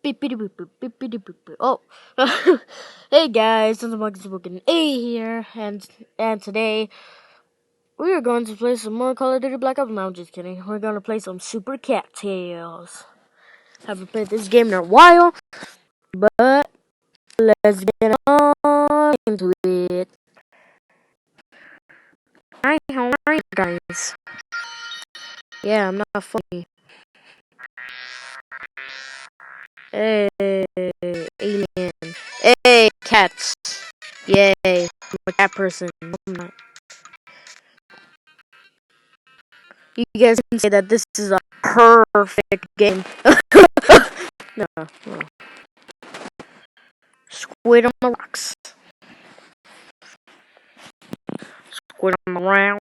Beepity boop boop beepity boop boop. Oh, hey guys, it's Spoken A here, and today we are going to play some more Call of Duty Black Ops. No, I'm just kidding. We're going to play some Super Cat Tales. Haven't played this game in a while, but let's get on into it. Hi, how are you guys? Yeah, I'm not funny. Hey, alien. Hey, cats. Yay, I'm a cat person. I'm not. You guys can say that this is a perfect game. No, no. Squid on the rocks. Squid on the round.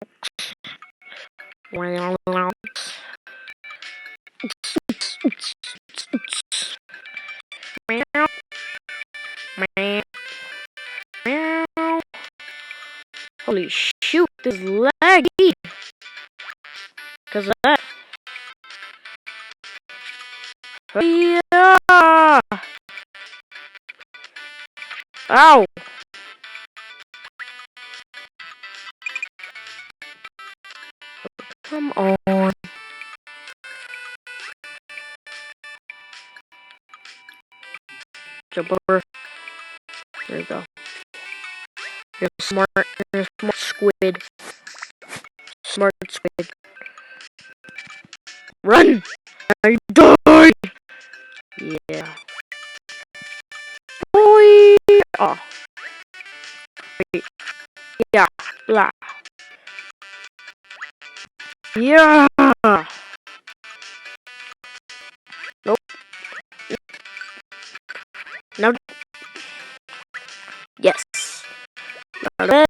Round. Meow. Meow. Meow. Holy shoot, this is laggy. Cause of that. Yeah. Ow. Come on. Jump over. There you go. You're smart. You're a smart squid. Smart squid. Run! I die! Yeah. Boy! Oh. Wait. Yeah. Blah. Yeah! Nope. No. Yes. No.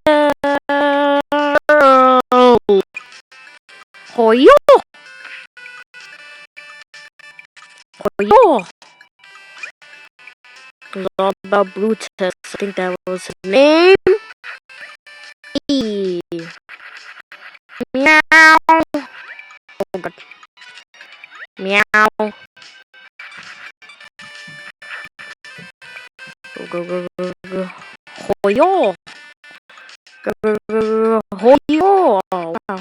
Hoyo! Hoyo! It was all about Brutus. I think that was his name. E. Meow. Oh god. Meow. Go, go, go, go, go. Hoyo! Go, go, go, go. Hoyo! Oh, wow.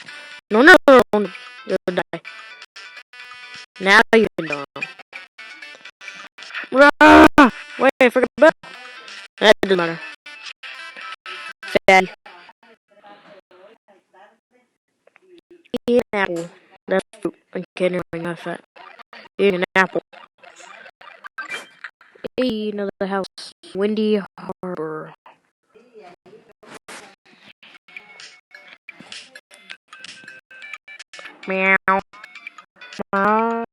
No, no, no, no. You'll die. Now you can die. Rah! Wait, I forgot about that. Doesn't matter. Fatty. Eat an apple. That's fruit. I'm kidding, I'm not fat. Eat an apple. Hey, another house. Windy Harbor. Meow. Meow.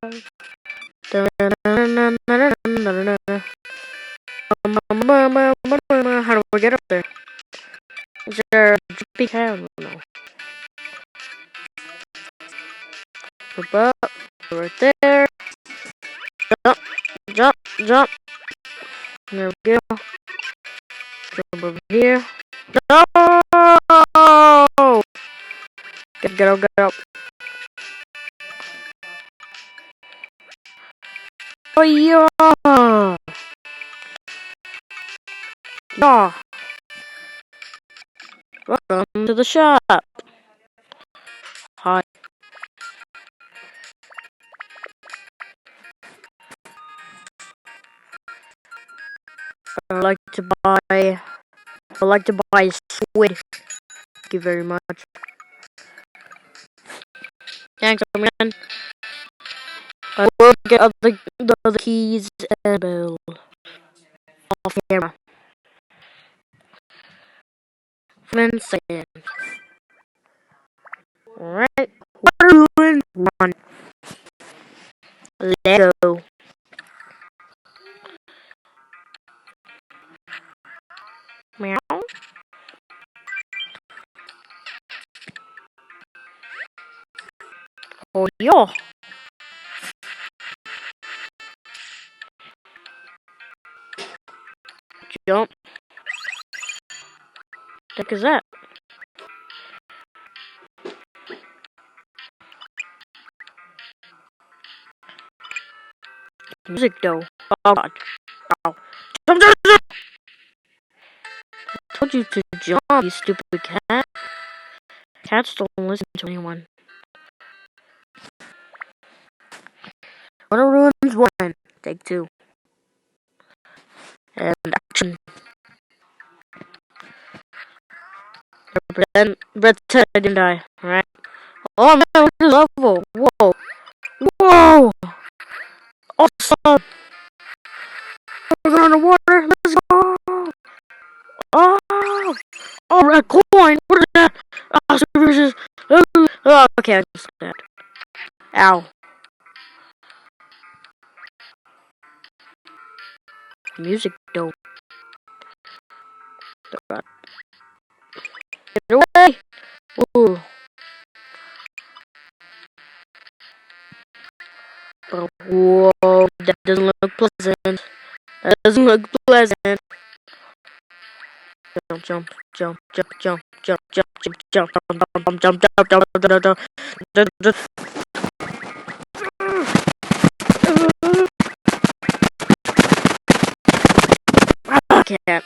How do we get up there? Is there a jumpy town? No. Up, up. Right there. Jump. Jump. Jump. There we go. Jump over here. No! Get up, get up. Oh, yeah! Yeah! Welcome to the shop. Hi. I'd like to buy a squid. Thank you very much. Thanks, man. I will get the other keys and bill off camera. Then sand. Alright. One. Let's go. Meow. Oh, yeah. Jump. What the heck is that? Music though. Oh god. Ow. Jump, jump, jump! I told you to jump, you stupid cat. Cats don't listen to anyone. One ruins one. Take two. And action. Pretend I didn't die. Alright. Oh man, look at this level. Whoa. Whoa! Awesome! We're going underwater. Let's go! Oh! Oh, red coin! What is that? Oh, services. Oh, okay, I can see that. Ow. Music dope. Get away! Ooh. Whoa, that doesn't look pleasant. That doesn't look pleasant. Jump, jump, jump, jump, jump, jump, jump, jump, jump, jump, jump, jump, jump, jump, jump, jump. I can't.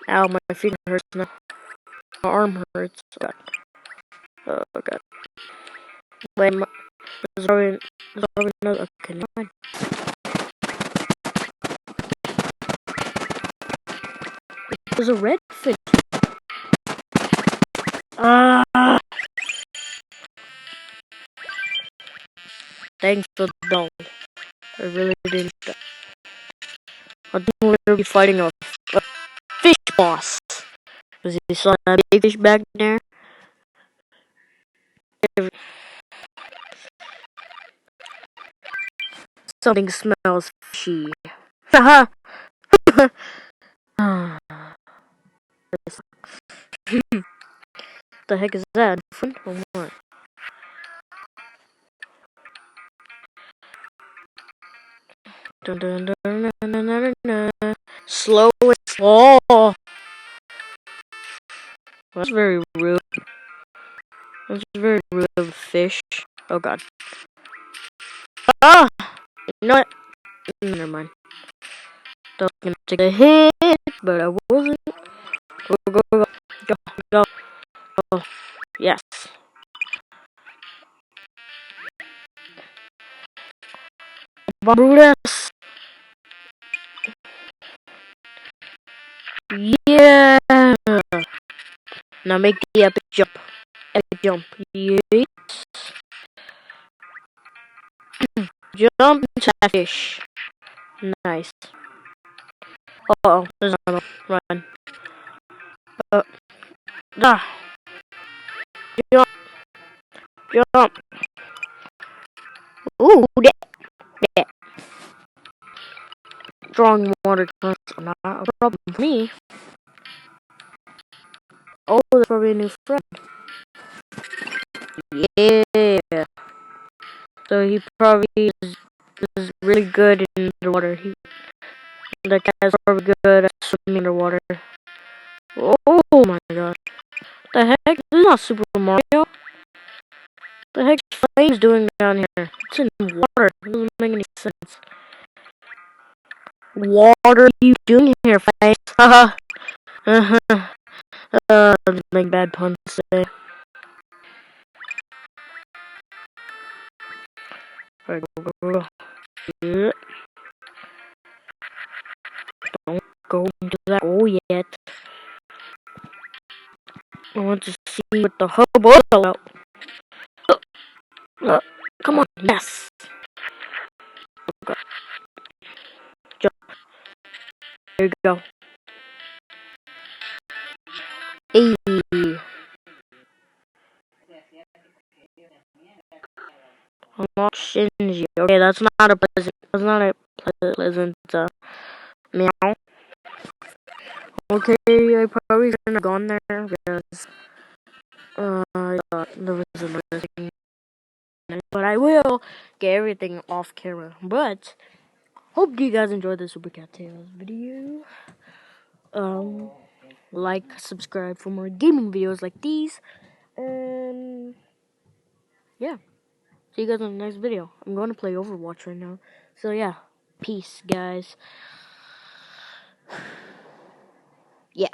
Ow, my feet hurts now. My arm hurts. Oh god. Oh god. Wait, there's already another. Okay, never mind. There's a red fish. Ah! Thanks for the doll. I really didn't. I didn't want to be fighting a fish boss. Because you saw that big fish back there. Something smells fishy. Haha! The heck is that? Different or what? Dun, dun, dun, dun, dun, dun, dun, dun. Slow and fall. That's very rude. That's very rude of a fish. Oh god. Ah! You know what? Never mind. I was gonna take a hit, but I wasn't. Go, go, go, go, go. Oh, yes. Brutus. Yeah. Now make the epic jump. Epic jump. Yeet. Jump into that fish. Nice. Uh oh, there's another one. Run. Ah. Jump. Jump. Ooh, that. Strong water currents are not a problem for me. Oh, there's probably a new friend. Yeah. So he probably is really good in the water. The guy's probably good at swimming underwater. Oh my god. The heck? This is not Super Mario. The heck's Flames doing down here? It's in water. It doesn't make any sense. What are you doing here, Flames? Haha. I'm just making bad puns today. Alright, go. Yeah. Don't go into that hole yet. I want to see what the hubbub is about. Come on, yes. Okay. Jump. There you go. Hey. Unlock Shinji. Okay, that's not a pleasant meow. Okay, I probably shouldn't have gone there because there was another thing. But I will get everything off camera. But hope you guys enjoyed the Super Cat Tales video. Like, subscribe for more gaming videos like these. And yeah. See you guys in the next video. I'm going to play Overwatch right now. So yeah, peace, guys. Yeah.